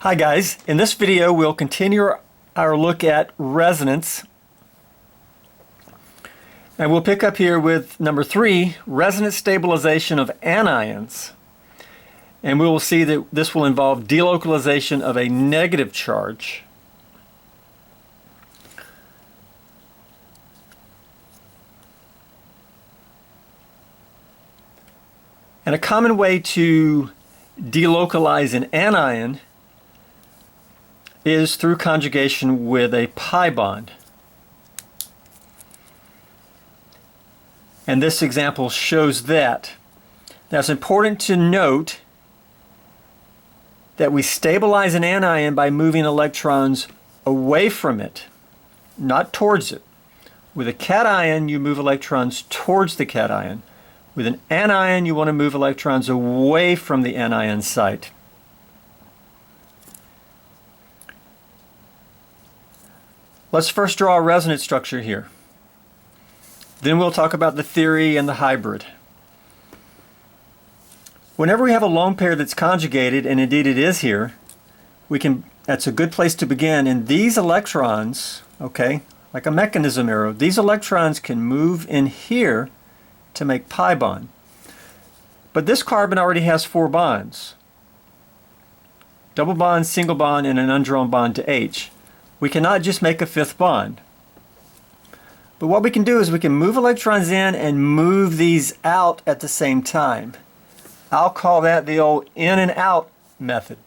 Hi guys, in this video we'll continue our look at resonance, and we'll pick up here with number 3, resonance stabilization of anions, and we will see that this will involve delocalization of a negative charge. And a common way to delocalize an anion is through conjugation with a pi bond. And this example shows that. Now it's important to note that we stabilize an anion by moving electrons away from it, not towards it. With a cation, you move electrons towards the cation. With an anion, you want to move electrons away from the anion site. Let's first draw a resonance structure here. Then we'll talk about the theory and the hybrid. Whenever we have a lone pair that's conjugated, and indeed it is here, that's a good place to begin. And these electrons, okay, like a mechanism arrow, these electrons can move in here to make pi bond. But this carbon already has 4 bonds. Double bond, single bond, and an undrawn bond to H. We cannot just make a 5th bond. But what we can do is we can move electrons in and move these out at the same time. I'll call that the old in and out method.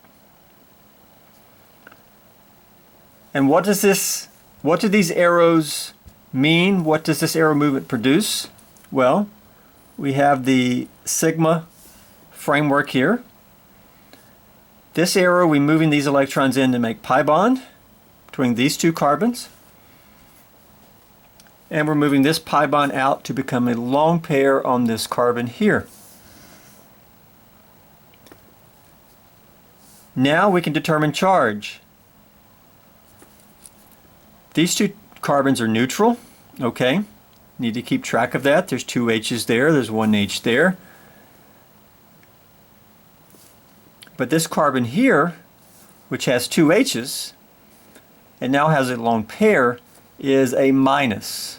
And what do these arrows mean? What does this arrow movement produce? Well, we have the sigma framework here. This arrow, we're moving these electrons in to make pi bond between these 2 carbons. And we're moving this pi bond out to become a lone pair on this carbon here. Now we can determine charge. These 2 carbons are neutral, okay? Need to keep track of that. There's 2 H's there, there's 1 H there. But this carbon here, which has 2 H's, and now has a lone pair, is a minus.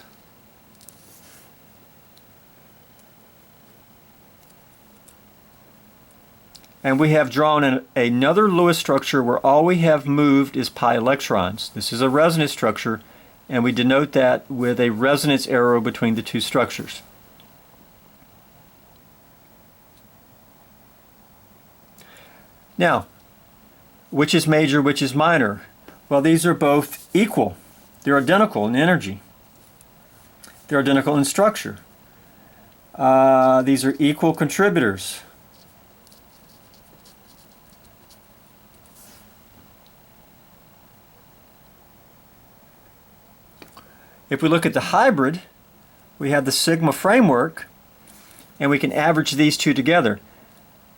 And we have drawn another Lewis structure where all we have moved is pi electrons. This is a resonance structure, and we denote that with a resonance arrow between the 2 structures. Now, which is major, which is minor? Well, these are both equal. They're identical in energy. They're identical in structure. These are equal contributors. If we look at the hybrid, we have the sigma framework, and we can average these 2 together.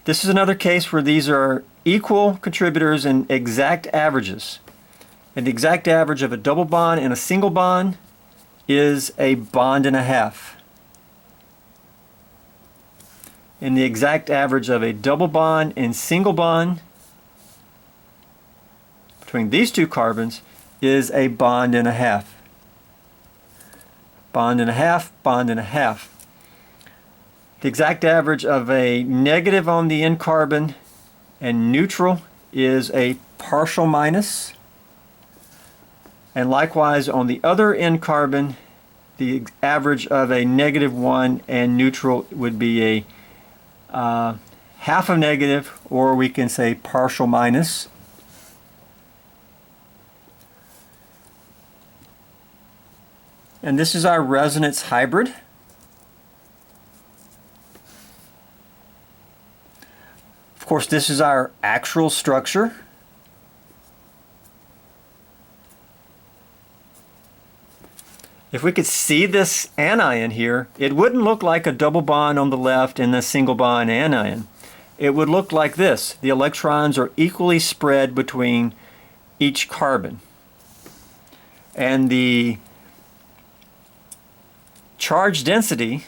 This is another case where these are equal contributors and exact averages. And the exact average of a double bond and a single bond is a bond and a half. And the exact average of a double bond and single bond between these 2 carbons is a bond and a half. Bond and a half, bond and a half. The exact average of a negative on the N carbon and neutral is a partial minus. And likewise on the other N carbon, the average of a -1 and neutral would be a half of negative, or we can say partial minus. And this is our resonance hybrid. Of course, this is our actual structure. If we could see this anion here, it wouldn't look like a double bond on the left and a single bond anion. It would look like this. The electrons are equally spread between each carbon. And the charge density,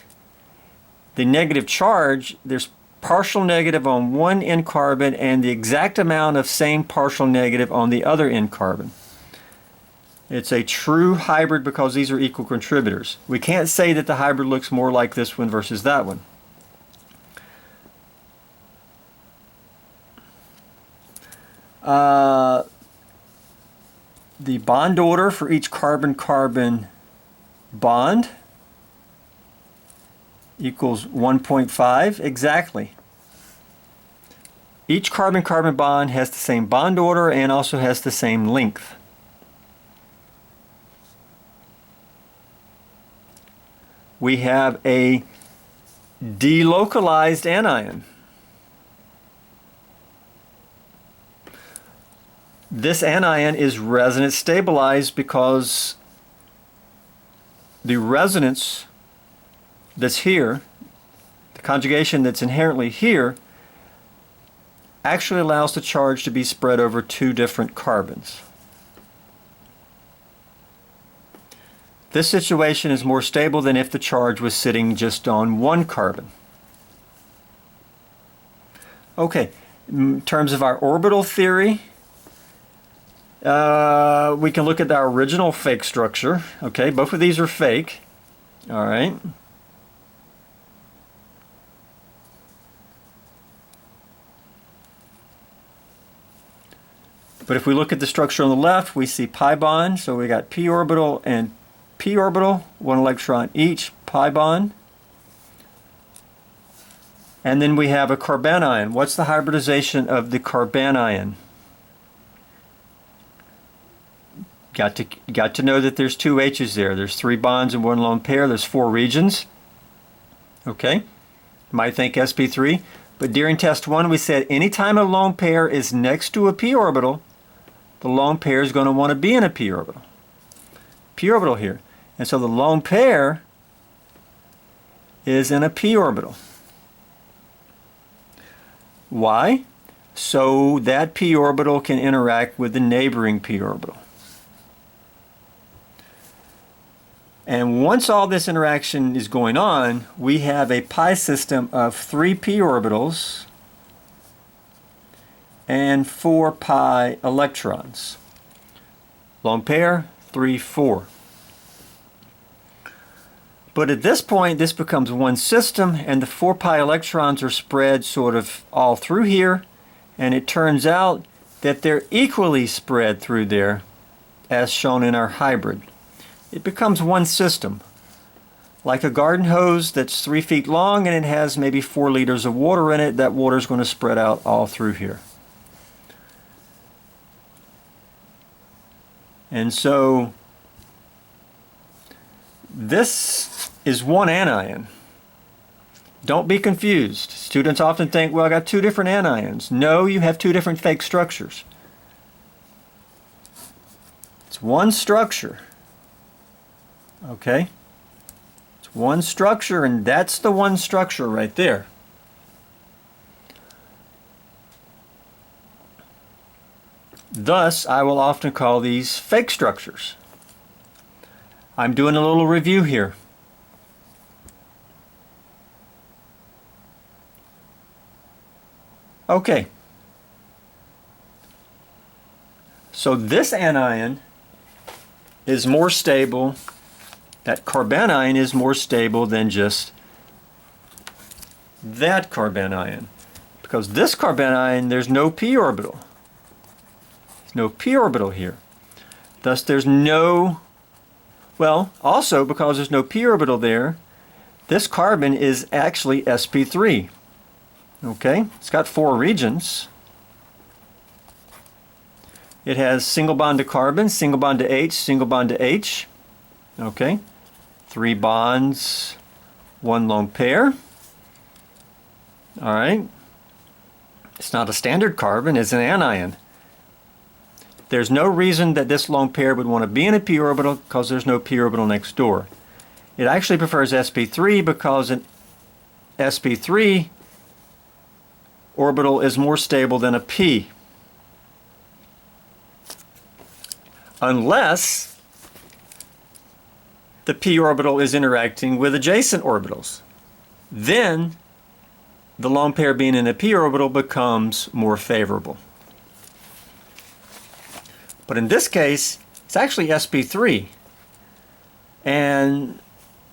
the negative charge, there's partial negative on one end carbon and the exact amount of same partial negative on the other end carbon. It's a true hybrid because these are equal contributors. We can't say that the hybrid looks more like this one versus that one. The bond order for each carbon-carbon bond equals 1.5 exactly. Each carbon-carbon bond has the same bond order and also has the same length. We have a delocalized anion. This anion is resonance stabilized because the resonance that's here, the conjugation that's inherently here, actually allows the charge to be spread over two different carbons. This situation is more stable than if the charge was sitting just on one carbon. Okay, in terms of our orbital theory, we can look at our original fake structure. Okay, both of these are fake. All right. But if we look at the structure on the left, we see pi bond. So we got p orbital and p orbital, one electron each, pi bond. And then we have a carbanion. What's the hybridization of the carbanion? Got to know that there's two H's there. There's 3 bonds and 1 lone pair. There's 4 regions. Okay, might think sp3, but during test 1 we said anytime a lone pair is next to a p orbital, the lone pair is going to want to be in a p orbital. P orbital here. And so the lone pair is in a p orbital. Why? So that p orbital can interact with the neighboring p orbital. And once all this interaction is going on, we have a pi system of 3 p orbitals and 4 pi electrons. Lone pair, 3, 4. But at this point, this becomes one system, and the 4 pi electrons are spread sort of all through here, and it turns out that they're equally spread through there, as shown in our hybrid. It becomes one system, like a garden hose that's 3 feet long and it has maybe 4 liters of water in it. That water is going to spread out all through here. And so this is one anion. Don't be confused. Students often think, well, I got 2 different anions. No, you have 2 different fake structures. It's one structure. Okay? It's one structure, and that's the one structure right there. Thus, I will often call these fake structures. I'm doing a little review here. Okay. So this anion is more stable. That carbanion is more stable than just that carbanion. Because this carbanion, there's no p orbital. There's no p orbital here. Thus there's no, well, also because there's no p orbital there, this carbon is actually sp3. Okay, it's got 4 regions. It has single bond to carbon, single bond to H, single bond to H. Okay. 3 bonds, 1 lone pair. All right. It's not a standard carbon, it's an anion. There's no reason that this lone pair would want to be in a p orbital because there's no p orbital next door. It actually prefers sp3 because an sp3 orbital is more stable than a p. Unless the p orbital is interacting with adjacent orbitals. Then the lone pair being in a p orbital becomes more favorable. But in this case, it's actually sp3. And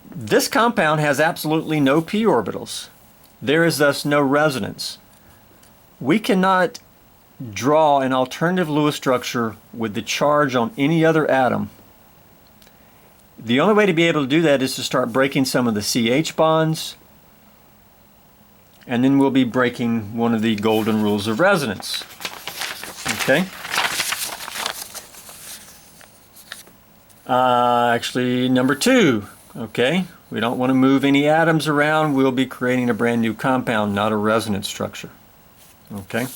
this compound has absolutely no p orbitals. There is thus no resonance. We cannot draw an alternative Lewis structure with the charge on any other atom. The only way to be able to do that is to start breaking some of the CH bonds, and then we'll be breaking one of the golden rules of resonance. Okay? Actually, number 2. Okay? We don't want to move any atoms around. We'll be creating a brand new compound, not a resonance structure. Okay?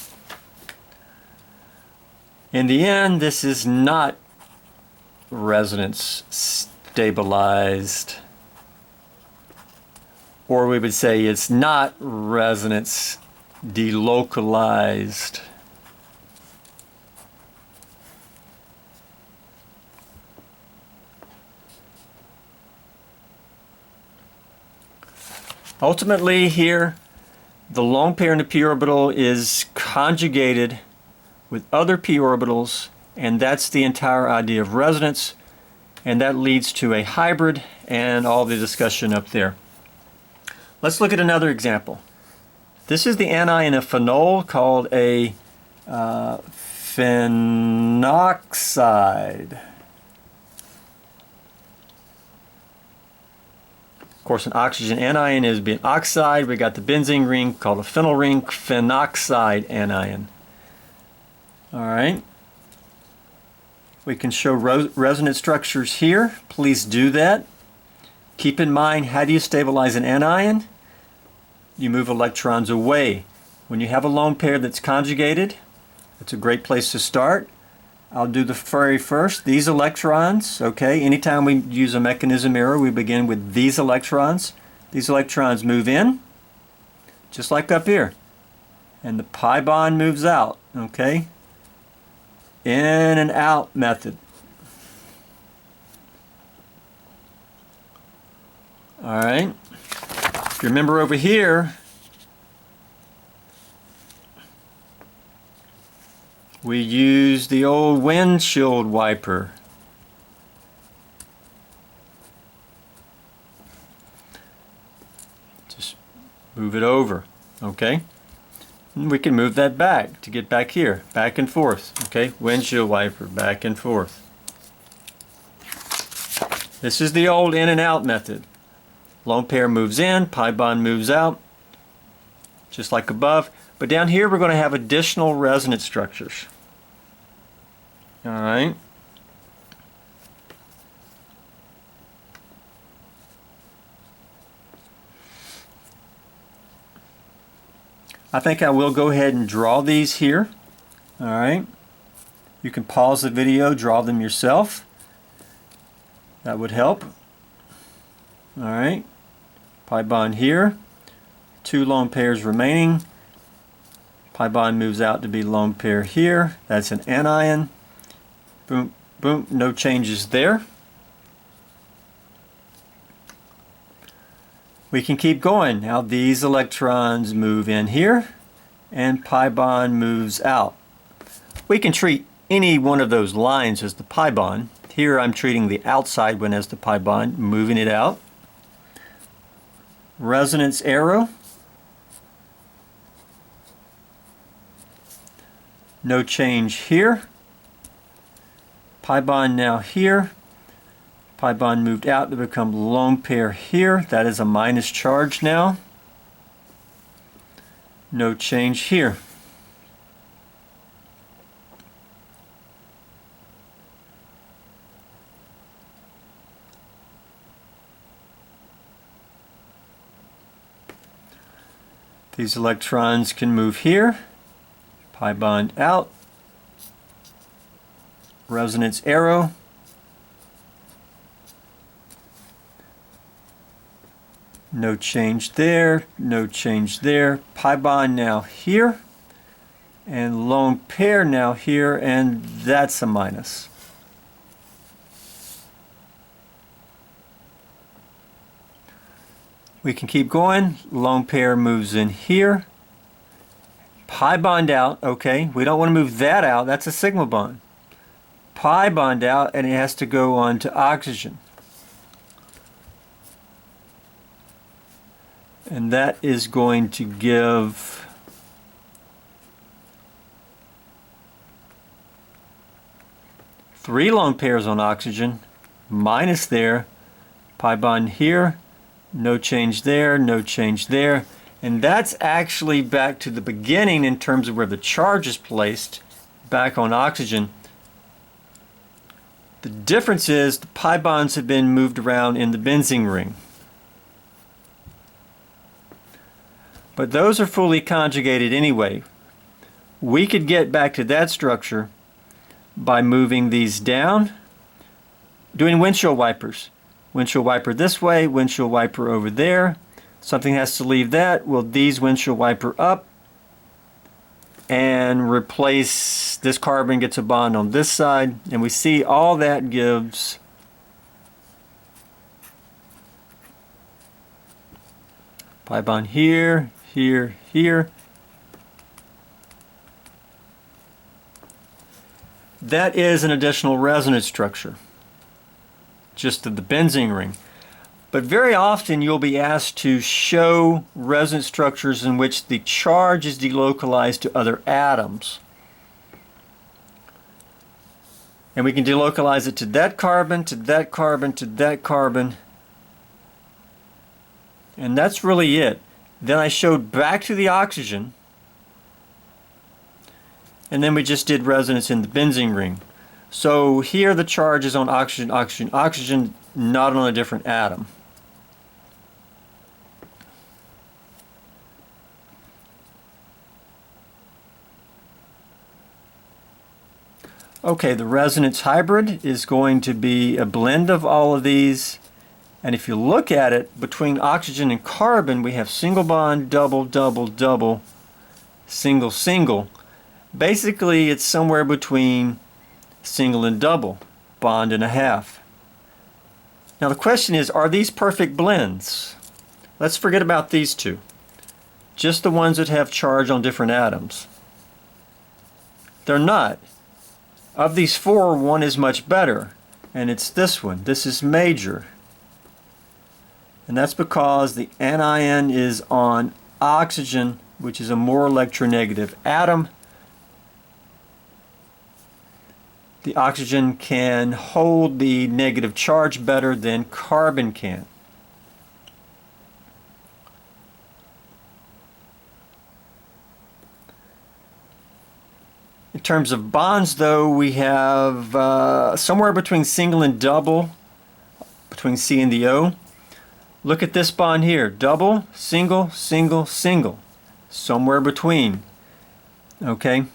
In the end, this is not resonance stabilized, or we would say it's not resonance delocalized. Ultimately here, the lone pair in the p orbital is conjugated with other p orbitals, and that's the entire idea of resonance, and that leads to a hybrid and all the discussion up there. Let's look at another example. This is the anion of phenol called a phenoxide. Of course, an oxygen anion is being oxide. We got the benzene ring called a phenyl ring, phenoxide anion. All right. We can show resonance structures here. Please do that. Keep in mind, how do you stabilize an anion? You move electrons away. When you have a lone pair that's conjugated, it's a great place to start. I'll do the very first. These electrons, okay, anytime we use a mechanism arrow, we begin with these electrons. These electrons move in, just like up here. And the pi bond moves out, okay? In and out method. All right. If you remember over here, we use the old windshield wiper. Just move it over, okay? And we can move that back to get back here, back and forth, okay? Windshield wiper, back and forth. This is the old in and out method. Lone pair moves in, pi bond moves out, just like above. But down here we're going to have additional resonance structures. All right. I think I will go ahead and draw these here. All right. You can pause the video, draw them yourself. That would help. All right. Pi bond here. 2 lone pairs remaining. Pi bond moves out to be lone pair here. That's an anion. Boom, boom, no changes there. We can keep going. Now these electrons move in here, and pi bond moves out. We can treat any one of those lines as the pi bond. Here I'm treating the outside one as the pi bond, moving it out. Resonance arrow. No change here. Pi bond now here. Pi bond moved out to become lone pair here. That is a minus charge now. No change here. These electrons can move here. Pi bond out. Resonance arrow. No change there, no change there. Pi bond now here, and lone pair now here, and that's a minus. We can keep going. Lone pair moves in here. Pi bond out, okay. We don't want to move that out. That's a sigma bond. Pi bond out, and it has to go on to oxygen. And that is going to give three lone pairs on oxygen, minus there, pi bond here, no change there, no change there. And that's actually back to the beginning in terms of where the charge is placed, back on oxygen. The difference is the pi bonds have been moved around in the benzene ring. But those are fully conjugated anyway. We could get back to that structure by moving these down, doing windshield wipers. Windshield wiper this way, windshield wiper over there. Something has to leave that. Well, these windshield wiper up and replace this carbon, gets a bond on this side, and we see all that gives pi bond here, here, here. That is an additional resonance structure, just of the benzene ring. But very often you'll be asked to show resonance structures in which the charge is delocalized to other atoms. And we can delocalize it to that carbon, to that carbon, to that carbon. And that's really it. Then I showed back to the oxygen. And then we just did resonance in the benzene ring. So here the charge is on oxygen, oxygen, oxygen, not on a different atom. Okay, the resonance hybrid is going to be a blend of all of these. And if you look at it, between oxygen and carbon, we have single bond, double, double, double, single, single. Basically, it's somewhere between single and double, bond and a half. Now the question is, are these perfect blends? Let's forget about these two. Just the ones that have charge on different atoms. They're not. Of these four, one is much better, and it's this one. This is major. And that's because the anion is on oxygen, which is a more electronegative atom. The oxygen can hold the negative charge better than carbon can. In terms of bonds, though, we have somewhere between single and double, between C and the O. Look at this bond here, double, single, single, single, somewhere between, okay?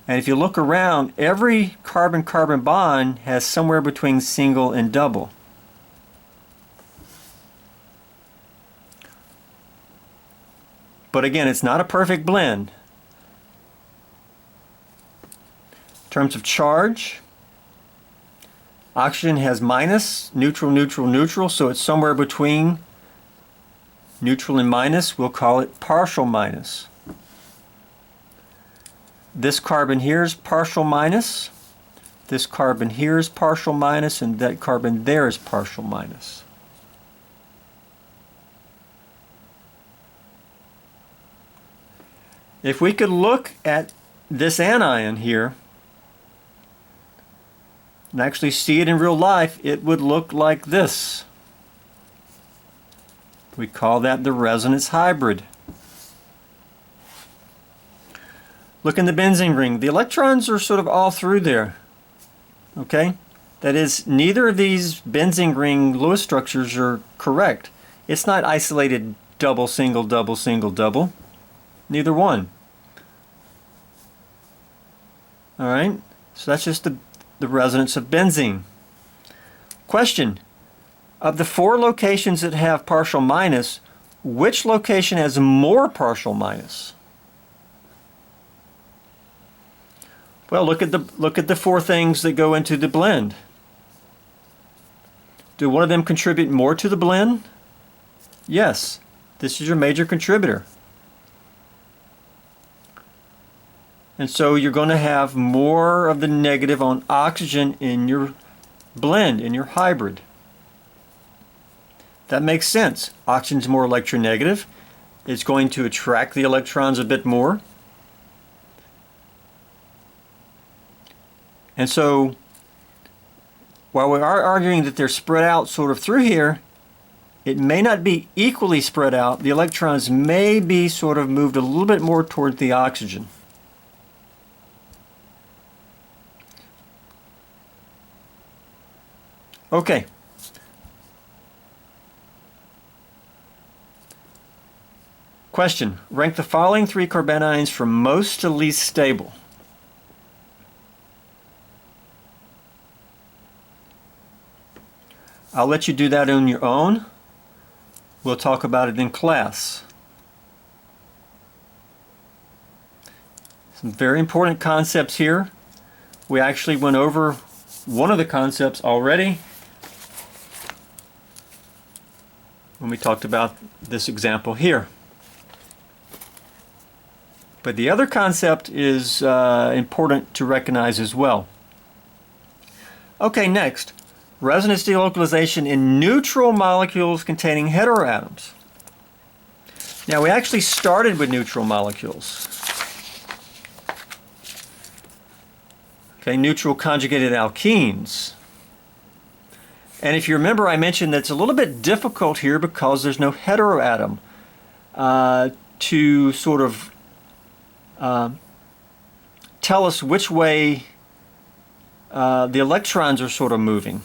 And if you look around, every carbon-carbon bond has somewhere between single and double. But again, it's not a perfect blend. In terms of charge, oxygen has minus, neutral, neutral, neutral, so it's somewhere between neutral and minus. We'll call it partial minus. This carbon here is partial minus. This carbon here is partial minus, and that carbon there is partial minus. If we could look at this anion here and actually see it in real life, it would look like this. We call that the resonance hybrid. Look in the benzene ring. The electrons are sort of all through there. Okay? That is, neither of these benzene ring Lewis structures are correct. It's not isolated double, single, double, single, double. Neither one. All right? So that's just the resonance of benzene. Question. Of the four locations that have partial minus, which location has more partial minus? Well, look at the four things that go into the blend. Do one of them contribute more to the blend? Yes, this is your major contributor. And so you're going to have more of the negative on oxygen in your blend, in your hybrid. That makes sense. Oxygen's more electronegative. It's going to attract the electrons a bit more. And so, while we are arguing that they're spread out sort of through here, it may not be equally spread out. The electrons may be sort of moved a little bit more toward the oxygen. Okay. Question. Rank the following 3 carbanions from most to least stable. I'll let you do that on your own. We'll talk about it in class. Some very important concepts here. We actually went over one of the concepts already when we talked about this example here. But the other concept is important to recognize as well. Okay, next. Resonance delocalization in neutral molecules containing heteroatoms. Now we actually started with neutral molecules. Okay, neutral conjugated alkenes. And if you remember, I mentioned that it's a little bit difficult here because there's no heteroatom to sort of tell us which way the electrons are sort of moving.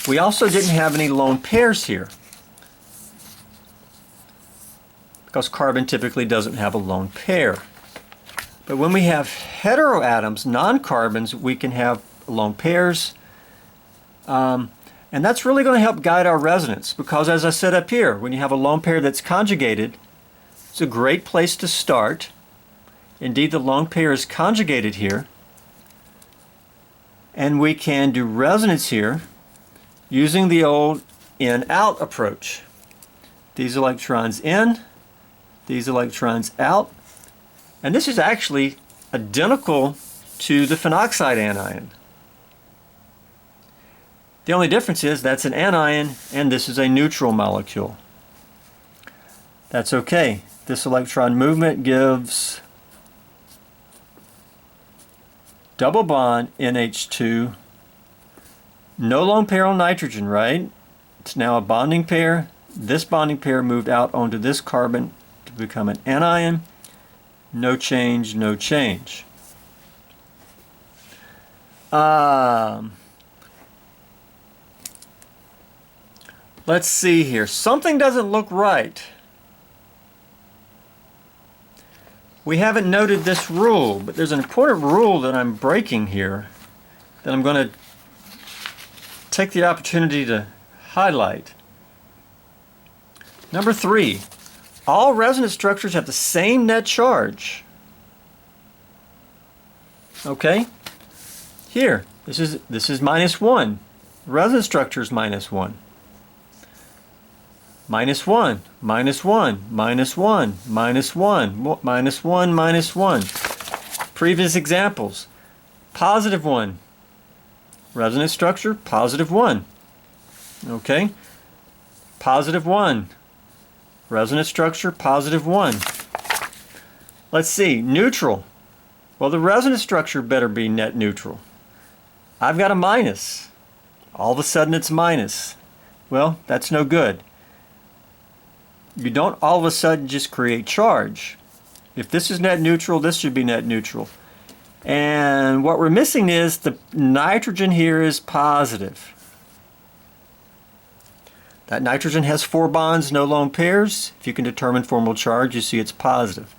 We also didn't have any lone pairs here because carbon typically doesn't have a lone pair. But when we have heteroatoms, non-carbons, we can have lone pairs. And that's really going to help guide our resonance because, as I said up here, when you have a lone pair that's conjugated, it's a great place to start. Indeed, the lone pair is conjugated here. And we can do resonance here using the old in-out approach. These electrons in, these electrons out. And this is actually identical to the phenoxide anion. The only difference is that's an anion and this is a neutral molecule. That's okay. This electron movement gives double bond NH2. No lone pair on nitrogen, right? It's now a bonding pair. This bonding pair moved out onto this carbon to become an anion. No change, no change. Let's see here. Something doesn't look right. We haven't noted this rule, but there's an important rule that I'm breaking here that I'm going to take the opportunity to highlight. Number 3, all resonance structures have the same net charge. Okay? Here, this is -1. Resonance structure is -1. -1, -1, -1, -1, -1, -1. Previous examples. +1. Resonance structure, +1. Okay? +1. Resonance structure, +1. Let's see, neutral. Well, the resonance structure better be net neutral. I've got a minus. All of a sudden it's minus. Well, that's no good. You don't all of a sudden just create charge. If this is net neutral, this should be net neutral. And what we're missing is the nitrogen here is positive. That nitrogen has 4 bonds, no lone pairs. If you can determine formal charge, you see it's positive.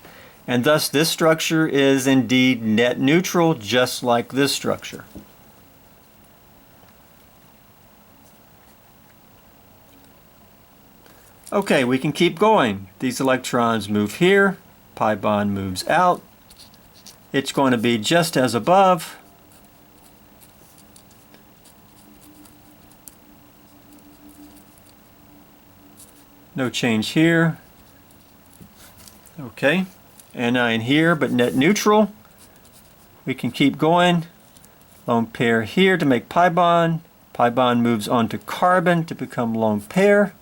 And thus this structure is indeed net neutral, just like this structure. Okay, we can keep going. These electrons move here, pi bond moves out, it's going to be just as above. No change here. Okay, anion here, but net neutral. We can keep going. Lone pair here to make pi bond. Pi bond moves on to carbon to become lone pair.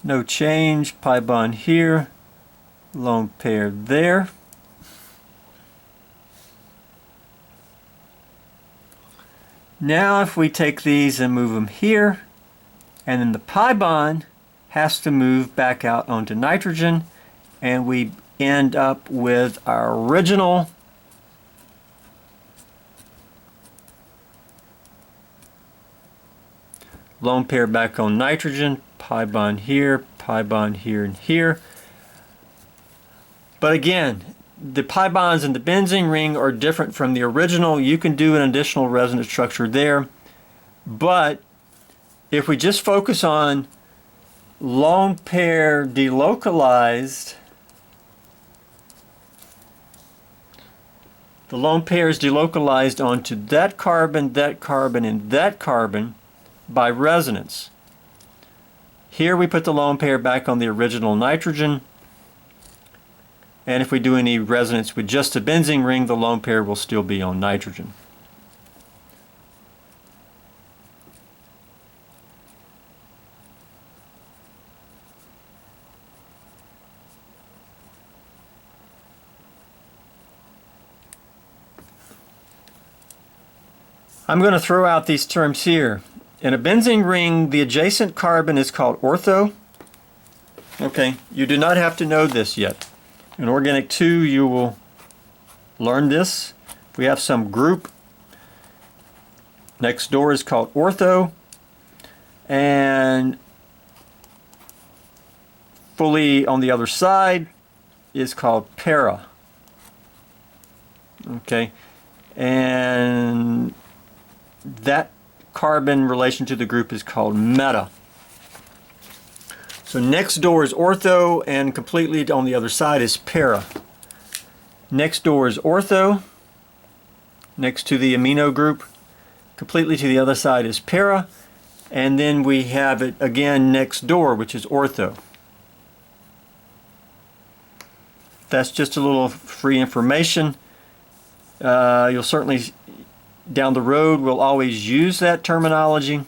No change. Pi bond here. Lone pair there. Now if we take these and move them here, and then the pi bond has to move back out onto nitrogen, and we end up with our original lone pair back on nitrogen, pi bond here and here. But again, the pi bonds in the benzene ring are different from the original. You can do an additional resonance structure there, but if we just focus on lone pair delocalized, the lone pair is delocalized onto that carbon, and that carbon by resonance. Here we put the lone pair back on the original nitrogen, and if we do any resonance with just a benzene ring, the lone pair will still be on nitrogen. I'm going to throw out these terms here. In a benzene ring, the adjacent carbon is called ortho. Okay, you do not have to know this yet. In Organic 2, you will learn this. We have some group next door is called ortho, and fully on the other side is called para. Okay, and that carbon relation to the group is called meta. So next door is ortho, and completely on the other side is para. Next door is ortho, next to the amino group. Completely to the other side is para, and then we have it again next door, which is ortho. That's just a little free information. You'll certainly, down the road, we'll always use that terminology.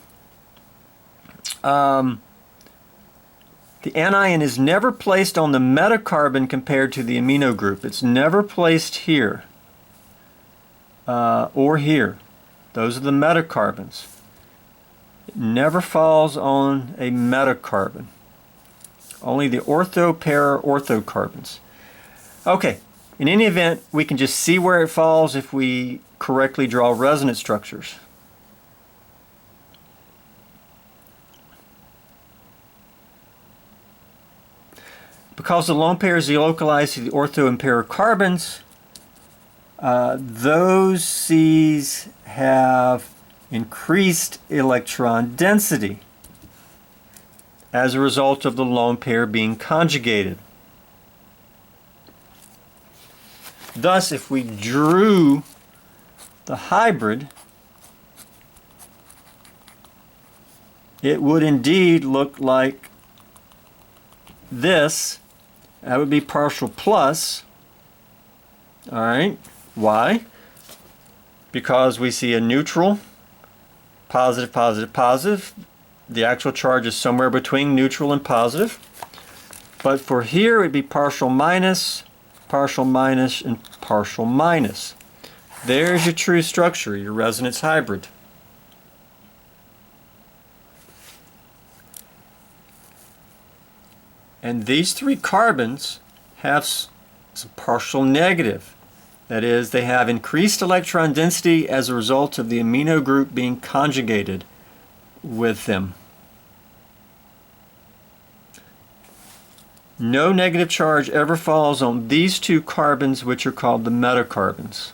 The anion is never placed on the metacarbon compared to the amino group. It's never placed here or here. Those are the metacarbons. It never falls on a metacarbon. Only the ortho, para, ortho carbons. Okay, in any event, we can just see where it falls if we correctly draw resonance structures. Because the lone pair is delocalized to the ortho and para carbons, those Cs have increased electron density as a result of the lone pair being conjugated. Thus, if we drew the hybrid, it would indeed look like this. That would be partial plus. All right. Why? Because we see a neutral, positive, positive, positive. The actual charge is somewhere between neutral and positive. But for here, it would be partial minus, and partial minus. There's your true structure, your resonance hybrid. And these three carbons have some partial negative. That is, they have increased electron density as a result of the amino group being conjugated with them. No negative charge ever falls on these two carbons, which are called the metacarbons.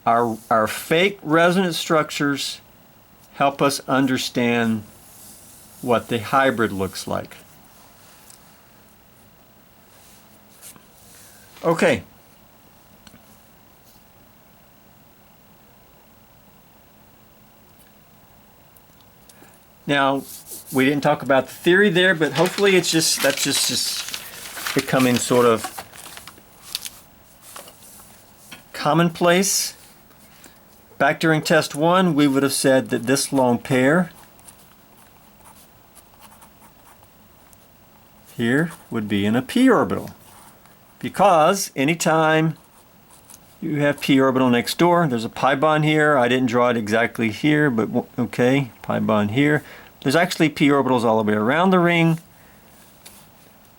Our fake resonance structures help us understand what the hybrid looks like. Okay. Now, we didn't talk about the theory there, but hopefully that's just becoming sort of commonplace. Back during test 1, we would have said that this lone pair here would be in a p orbital, because anytime you have p orbital next door, there's a pi bond here. I didn't draw it exactly here, but okay, pi bond here. There's actually p orbitals all the way around the ring,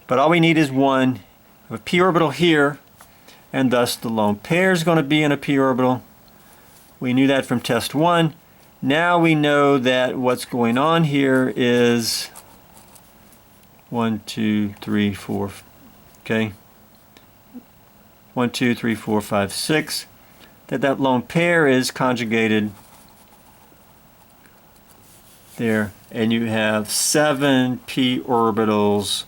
but all we need is one. A p orbital here, and thus the lone pair is going to be in a p orbital. We knew that from test 1. Now we know that what's going on here is 1, 2, 3, 4, okay? 1, 2, 3, 4, 5, 6. That lone pair is conjugated there, and you have 7 p orbitals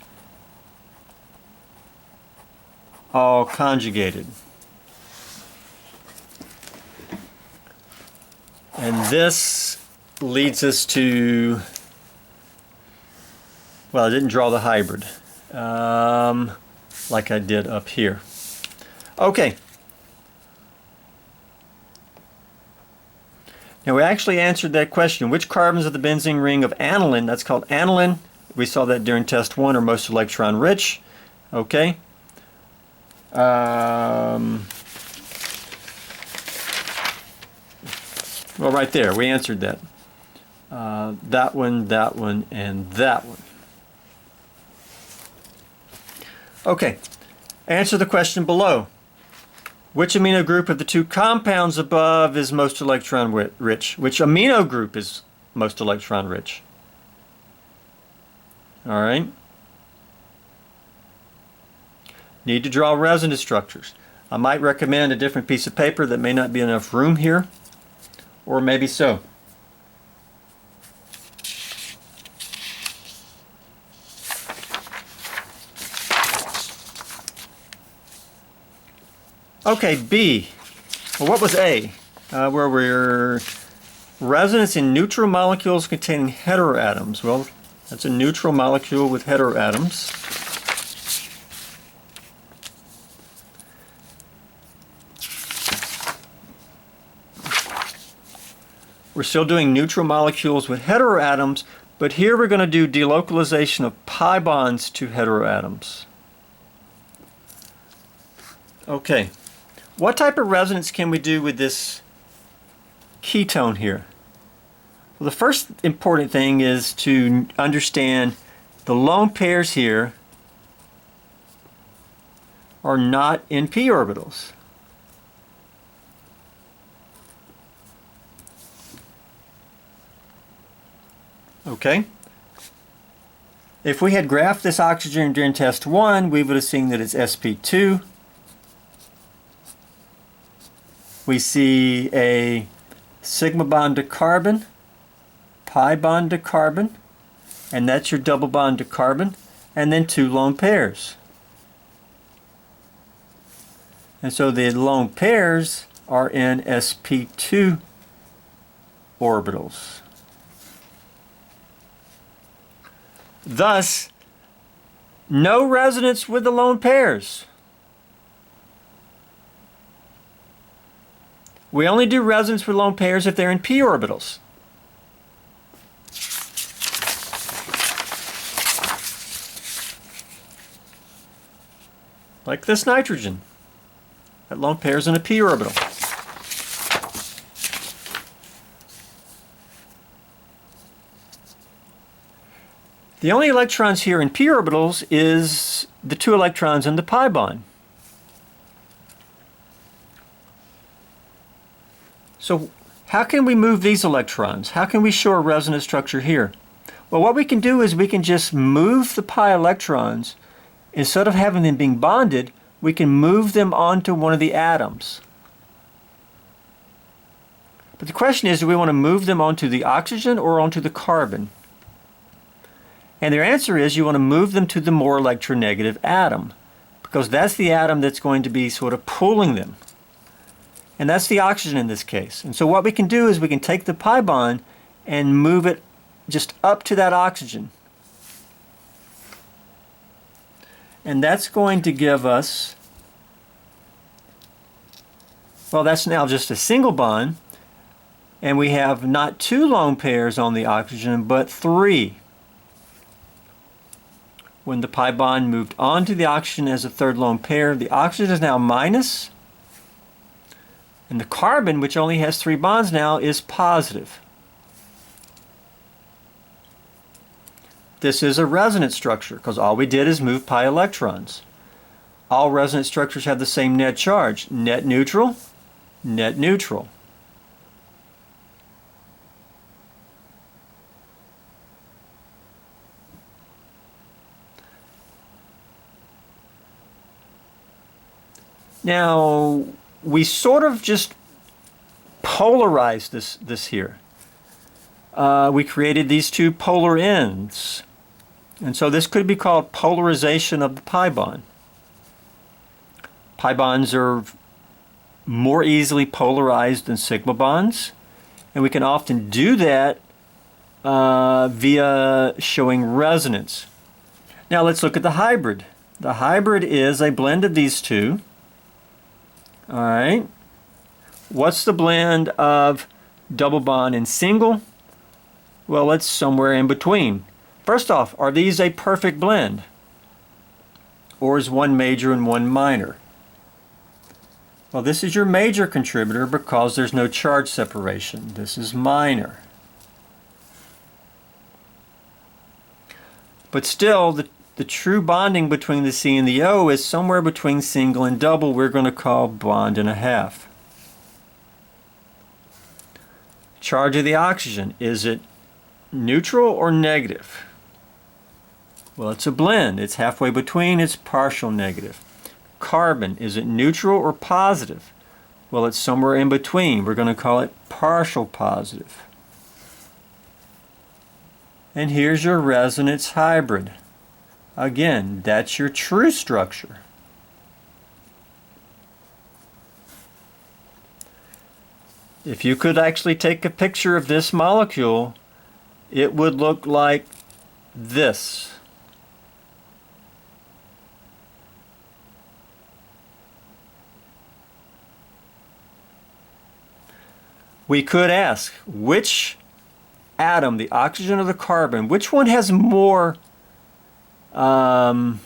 all conjugated. And this leads us to, well, I didn't draw the hybrid like I did up here. Okay. Now we actually answered that question. Which carbons of the benzene ring of aniline, that's called aniline, we saw that during test 1, are most electron rich. Okay. Well, right there, we answered that. That one, and that one. Okay, answer the question below. Which amino group of the 2 compounds above is most electron rich? Which amino group is most electron rich? All right. Need to draw resonance structures. I might recommend a different piece of paper. That may not be enough room here. Or maybe so. Okay, B. Well, what was A? Where we're resonance in neutral molecules containing heteroatoms. Well, that's a neutral molecule with heteroatoms. We're still doing neutral molecules with heteroatoms, but here we're going to do delocalization of pi bonds to heteroatoms. Okay, what type of resonance can we do with this ketone here? Well, the first important thing is to understand the lone pairs here are not in p orbitals. Okay. If we had graphed this oxygen during test 1, we would have seen that it's sp2. We see a sigma bond to carbon, pi bond to carbon, and that's your double bond to carbon, and then 2 lone pairs. And so the lone pairs are in sp2 orbitals. Thus, no resonance with the lone pairs. We only do resonance with lone pairs if they're in p orbitals. Like this nitrogen. That lone pair is in a p orbital. The only electrons here in p orbitals is the 2 electrons in the pi bond. So how can we move these electrons? How can we show a resonance structure here? Well, what we can do is we can just move the pi electrons. Instead of having them being bonded, we can move them onto one of the atoms. But the question is, do we want to move them onto the oxygen or onto the carbon? And their answer is you want to move them to the more electronegative atom, because that's the atom that's going to be sort of pulling them. And that's the oxygen in this case. And so what we can do is we can take the pi bond and move it just up to that oxygen. And that's going to give us, well, that's now just a single bond. And we have not 2 lone pairs on the oxygen, but 3. When the pi bond moved onto the oxygen as a third lone pair, the oxygen is now minus, and the carbon, which only has 3 bonds now, is positive. This is a resonance structure because all we did is move pi electrons. All resonance structures have the same net charge. Net neutral, net neutral. Now, we sort of just polarized this here. We created these 2 polar ends. And so this could be called polarization of the pi bond. Pi bonds are more easily polarized than sigma bonds. And we can often do that via showing resonance. Now let's look at the hybrid. The hybrid is a blend of these 2. All right. What's the blend of double bond and single? Well, it's somewhere in between. First off, are these a perfect blend? Or is one major and one minor? Well, this is your major contributor because there's no charge separation. This is minor. But still, the true bonding between the C and the O is somewhere between single and double. We're going to call bond and a half. Charge of the oxygen, is it neutral or negative? Well, it's a blend. It's halfway between. It's partial negative. Carbon, is it neutral or positive? Well, it's somewhere in between. We're going to call it partial positive. And here's your resonance hybrid. Again, that's your true structure. If you could actually take a picture of this molecule, it would look like this. We could ask, which atom, the oxygen or the carbon, which one has more well,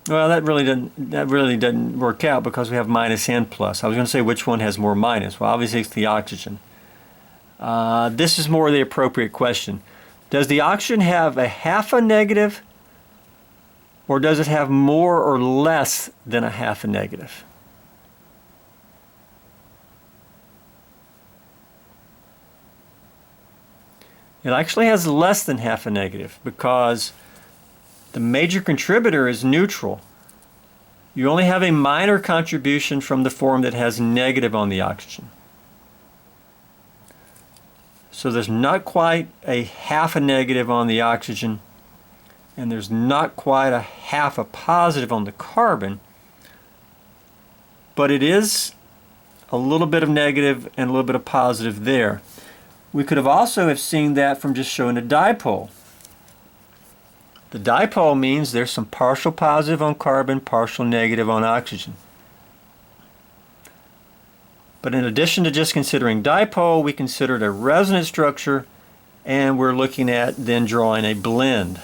that really doesn't work out because we have minus and plus. I was going to say which one has more minus. Well, obviously it's the oxygen. This is more the appropriate question. Does the oxygen have a half a negative, or does it have more or less than a half a negative? It actually has less than half a negative because the major contributor is neutral. You only have a minor contribution from the form that has negative on the oxygen. So there's not quite a half a negative on the oxygen, and there's not quite a half a positive on the carbon, but it is a little bit of negative and a little bit of positive there. We could have also have seen that from just showing a dipole. The dipole means there's some partial positive on carbon, partial negative on oxygen. But in addition to just considering dipole, we considered a resonance structure, and we're looking at then drawing a blend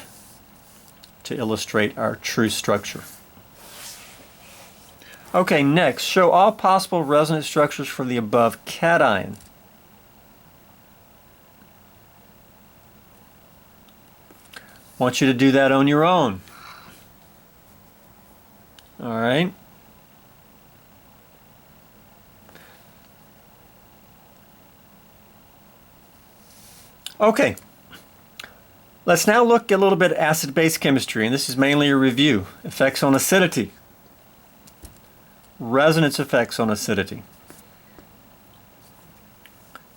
to illustrate our true structure. Okay, next, show all possible resonance structures for the above cation. I want you to do that on your own. All right. Okay. Let's now look a little bit at acid-base chemistry, and this is mainly a review. Effects on acidity. resonance effects on acidity.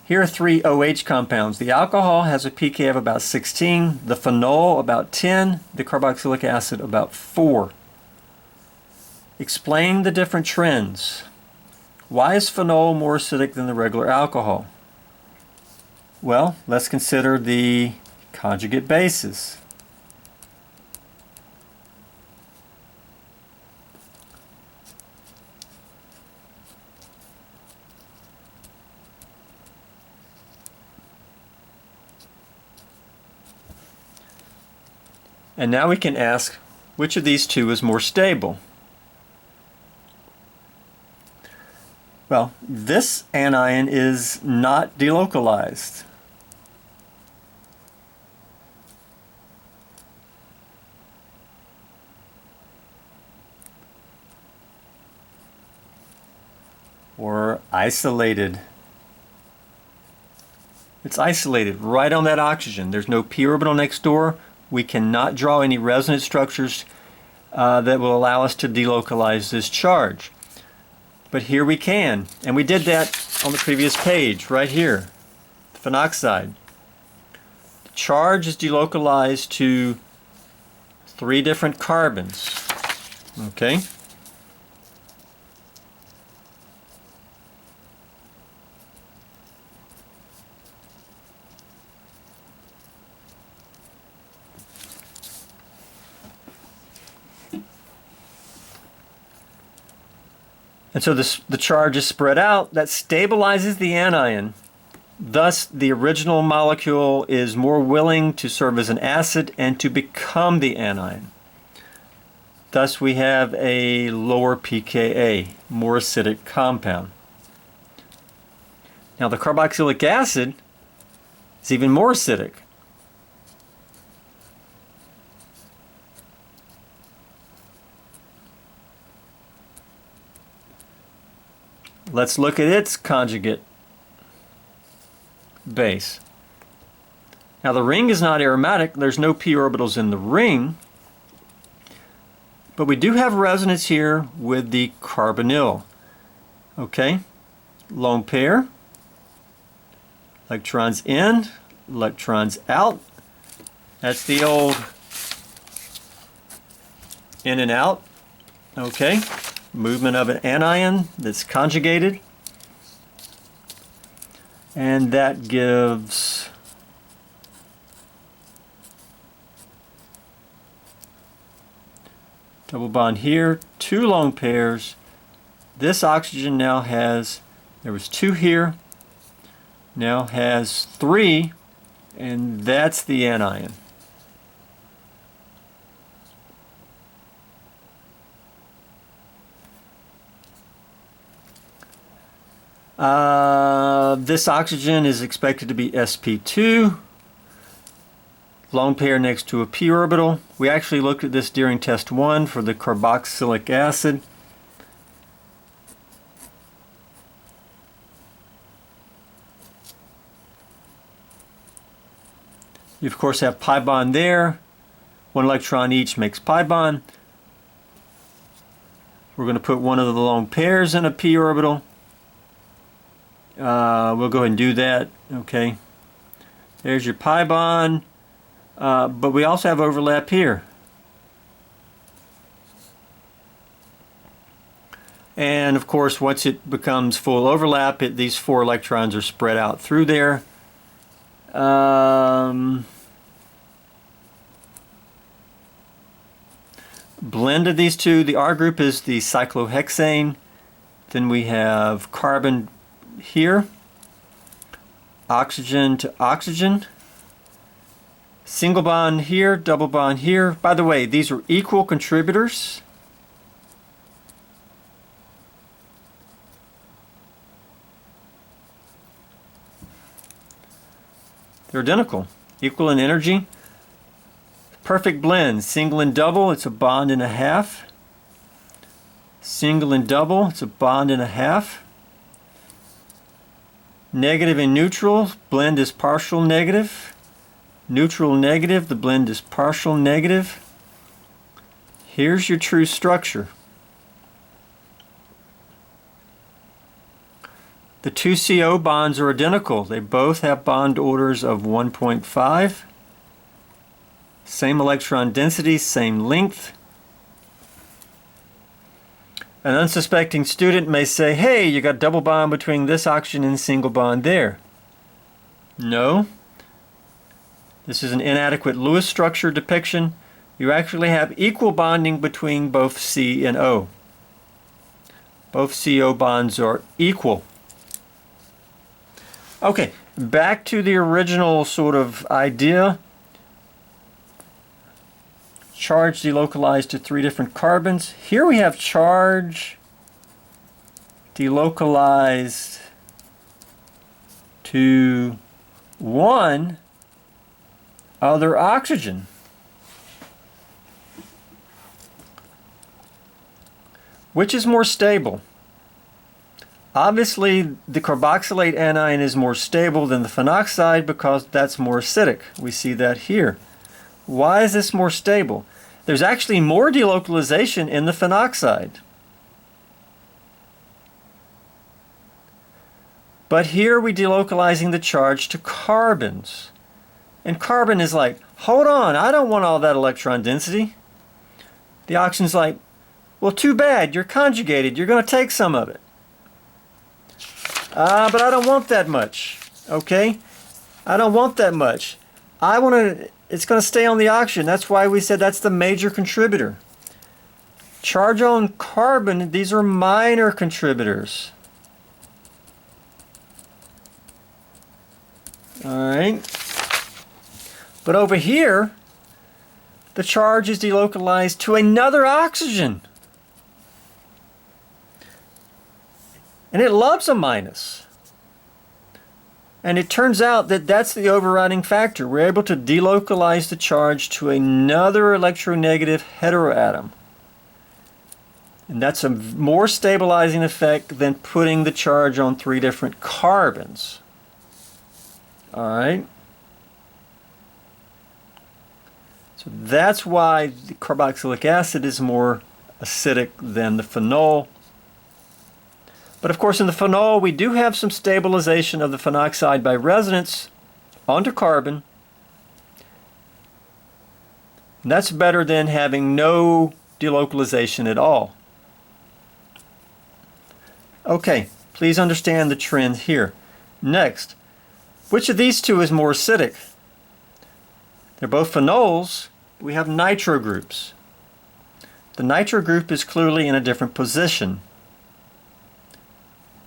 Here are three OH compounds. The alcohol has a pK of about 16, the phenol about 10, the carboxylic acid about 4. Explain the different trends. Why is phenol more acidic than the regular alcohol? Well, let's consider the conjugate bases. And now we can ask, which of these two is more stable? Well, this anion is not delocalized. Or isolated. It's isolated right on that oxygen. There's no p orbital next door. We cannot draw any resonance structures that will allow us to delocalize this charge. But here we can, and we did that on the previous page, right here, the phenoxide. The charge is delocalized to 3 different carbons, okay? And so the charge is spread out. That stabilizes the anion. Thus, the original molecule is more willing to serve as an acid and to become the anion. Thus, we have a lower pKa, more acidic compound. Now, the carboxylic acid is even more acidic. Let's look at its conjugate base. Now the ring is not aromatic. There's no p orbitals in the ring. But we do have resonance here with the carbonyl. Okay? Lone pair. Electrons in, electrons out. That's the old in and out. Okay? Movement of an anion that's conjugated, and that gives double bond here, 2 lone pairs. This oxygen now has, there was 2 here, now has 3, and that's the anion. This oxygen is expected to be sp2, lone pair next to a p orbital. We actually looked at this during test 1 for the carboxylic acid. You of course have pi bond there. 1 electron each makes pi bond. We're going to put one of the lone pairs in a p orbital. We'll go ahead and do that. Okay. There's your pi bond. But we also have overlap here. And of course, once it becomes full overlap, these 4 electrons are spread out through there. Blend of these two, the R group is the cyclohexane. Then we have carbon here, oxygen to oxygen, single bond here, double bond here. By the way, these are equal contributors. They're identical, equal in energy. Perfect blend, single and double, it's a bond and a half. Single and double, it's a bond and a half. Negative and neutral, blend is partial negative. Neutral negative, the blend is partial negative. Here's your true structure. The two CO bonds are identical. They both have bond orders of 1.5. Same electron density, same length. An unsuspecting student may say, hey, you got double bond between this oxygen and single bond there. No. This is an inadequate Lewis structure depiction. You actually have equal bonding between both C and O. Both CO bonds are equal. Okay, back to the original sort of idea. Charge delocalized to 3 different carbons. Here we have charge delocalized to 1 other oxygen. Which is more stable? Obviously, the carboxylate anion is more stable than the phenoxide because that's more acidic. We see that here. Why is this more stable? There's actually more delocalization in the phenoxide. But here we're delocalizing the charge to carbons. And carbon is like, hold on, I don't want all that electron density. The oxygen's like, well, too bad, you're conjugated, you're going to take some of it. But I don't want that much, okay? I don't want that much. It's going to stay on the oxygen. That's why we said that's the major contributor. Charge on carbon, these are minor contributors. All right. But over here, the charge is delocalized to another oxygen. And it loves a minus. And it turns out that that's the overriding factor. We're able to delocalize the charge to another electronegative heteroatom. And that's a more stabilizing effect than putting the charge on 3 different carbons. All right. So that's why the carboxylic acid is more acidic than the phenol. But of course in the phenol we do have some stabilization of the phenoxide by resonance onto carbon. And that's better than having no delocalization at all. Okay, please understand the trend here. Next, which of these two is more acidic? They're both phenols. We have nitro groups. The nitro group is clearly in a different position.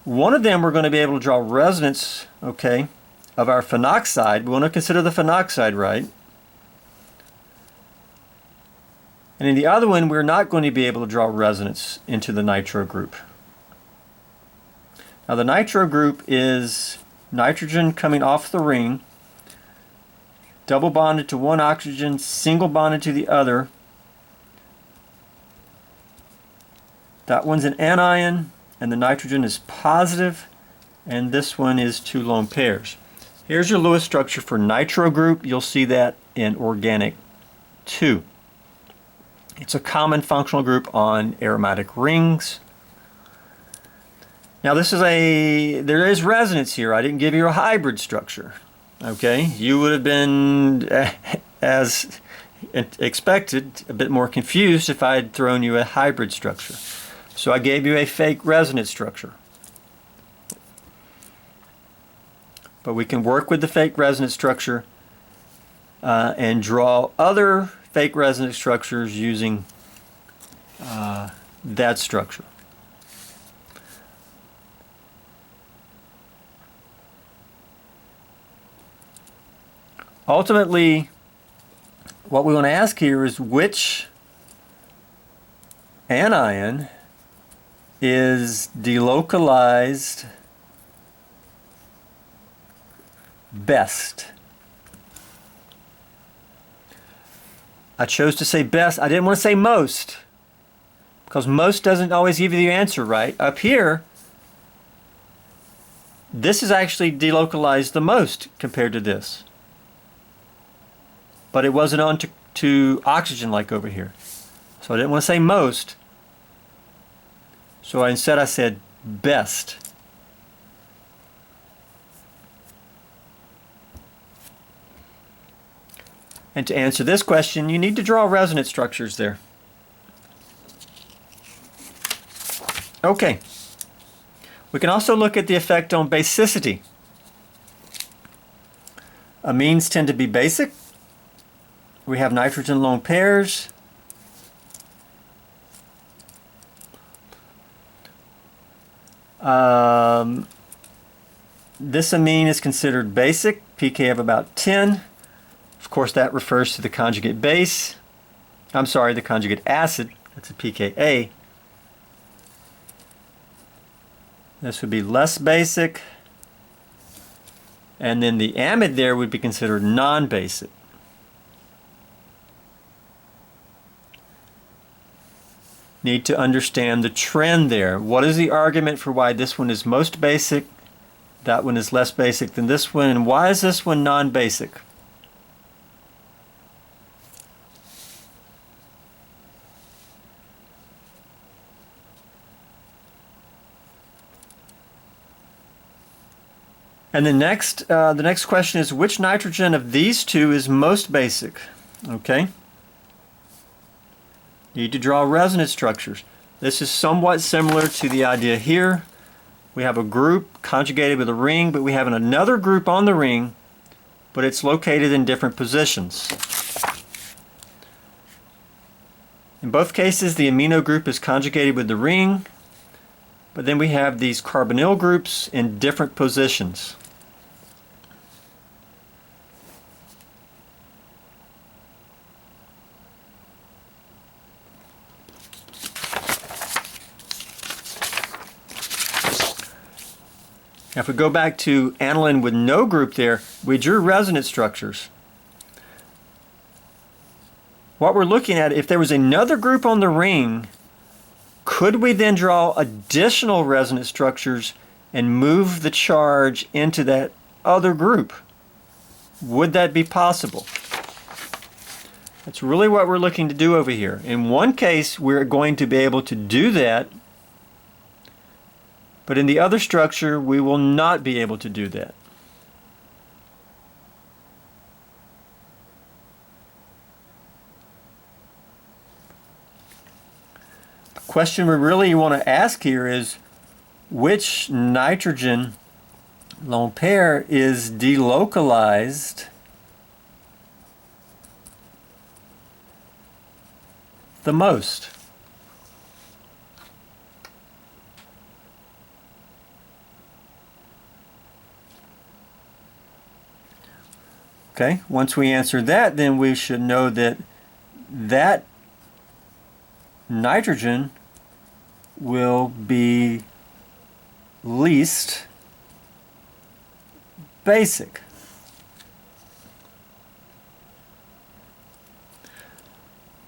One of them we're going to be able to draw resonance, okay, of our phenoxide. We want to consider the phenoxide, right? And in the other one, we're not going to be able to draw resonance into the nitro group. Now the nitro group is nitrogen coming off the ring, double bonded to one oxygen, single bonded to the other. That one's an anion, and the nitrogen is positive, and this one is 2 lone pairs. Here's your Lewis structure for nitro group. You'll see that in organic 2. It's a common functional group on aromatic rings. Now there is resonance here. I didn't give you a hybrid structure. Okay, you would have been, as expected, a bit more confused if I had thrown you a hybrid structure. So I gave you a fake resonance structure. But we can work with the fake resonance structure and draw other fake resonance structures using that structure. Ultimately, what we want to ask here is which anion is delocalized best. I chose to say best. I didn't want to say most, because most doesn't always give you the answer right. Up here, this is actually delocalized the most compared to this. But it wasn't on to oxygen like over here. So I didn't want to say most. So instead I said best. And to answer this question, you need to draw resonance structures there. Okay. We can also look at the effect on basicity. Amines tend to be basic. We have nitrogen lone pairs. This amine is considered basic, pK of about 10. Of course, that refers to the conjugate base. I'm sorry, the conjugate acid. That's a pKa. This would be less basic. And then the amide there would be considered non-basic. Need to understand the trend there. What is the argument for why this one is most basic, that one is less basic than this one, and why is this one non-basic? And the next question is, which nitrogen of these two is most basic? Okay. Need to draw resonance structures. This is somewhat similar to the idea here. We have a group conjugated with a ring, but we have another group on the ring, but it's located in different positions. In both cases, the amino group is conjugated with the ring, but then we have these carbonyl groups in different positions. Now if we go back to aniline with no group there, we drew resonance structures. What we're looking at, if there was another group on the ring, could we then draw additional resonance structures and move the charge into that other group? Would that be possible? That's really what we're looking to do over here. In one case, we're going to be able to do that, but in the other structure, we will not be able to do that. The question we really want to ask here is, which nitrogen lone pair is delocalized the most? Okay, once we answer that, then we should know that that nitrogen will be least basic.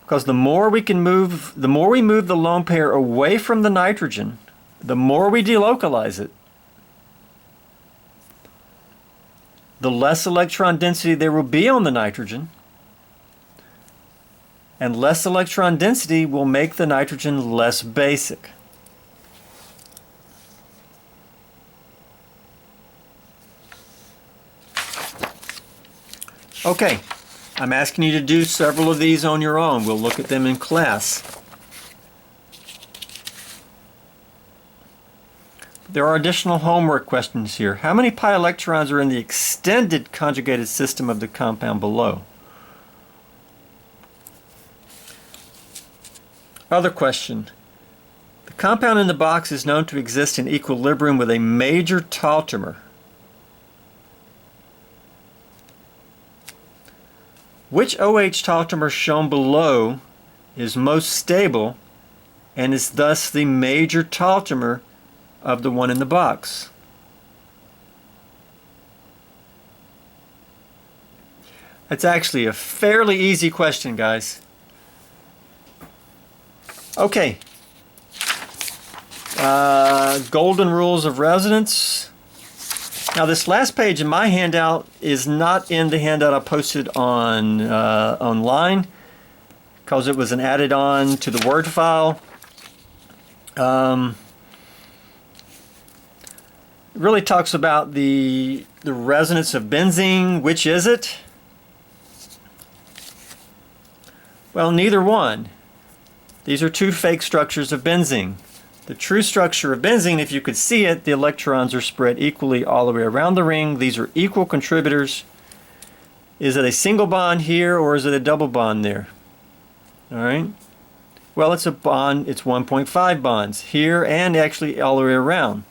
Because the more we move the lone pair away from the nitrogen, the more we delocalize it, the less electron density there will be on the nitrogen, and less electron density will make the nitrogen less basic. Okay, I'm asking you to do several of these on your own. We'll look at them in class. There are additional homework questions here. How many pi electrons are in the extended conjugated system of the compound below? Other question. The compound in the box is known to exist in equilibrium with a major tautomer. Which OH tautomer shown below is most stable and is thus the major tautomer of the one in the box? That's actually a fairly easy question, guys. Okay. Golden rules of resonance. Now this last page in my handout is not in the handout I posted on online because it was an added on to the Word file. It really talks about the resonance of benzene. Which is it? Well, neither one. These are two fake structures of benzene. The true structure of benzene, if you could see it, the electrons are spread equally all the way around the ring. These are equal contributors. Is it a single bond here or is it a double bond there? All right. Well, it's a bond. It's 1.5 bonds here and actually all the way around.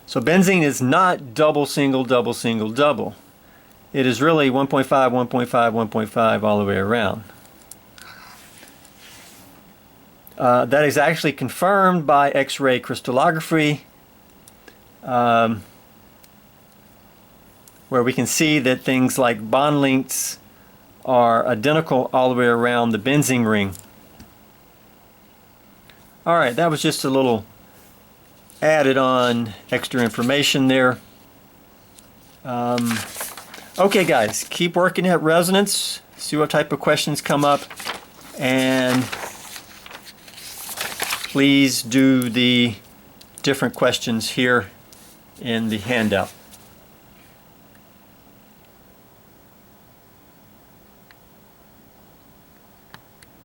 So benzene is not double, single, double, single, double. It is really 1.5, 1.5, 1.5 all the way around. That is actually confirmed by X-ray crystallography, where we can see that things like bond lengths are identical all the way around the benzene ring. All right, that was just a little added on extra information there. Okay guys, keep working at resonance, see what type of questions come up, and please do the different questions here in the handout.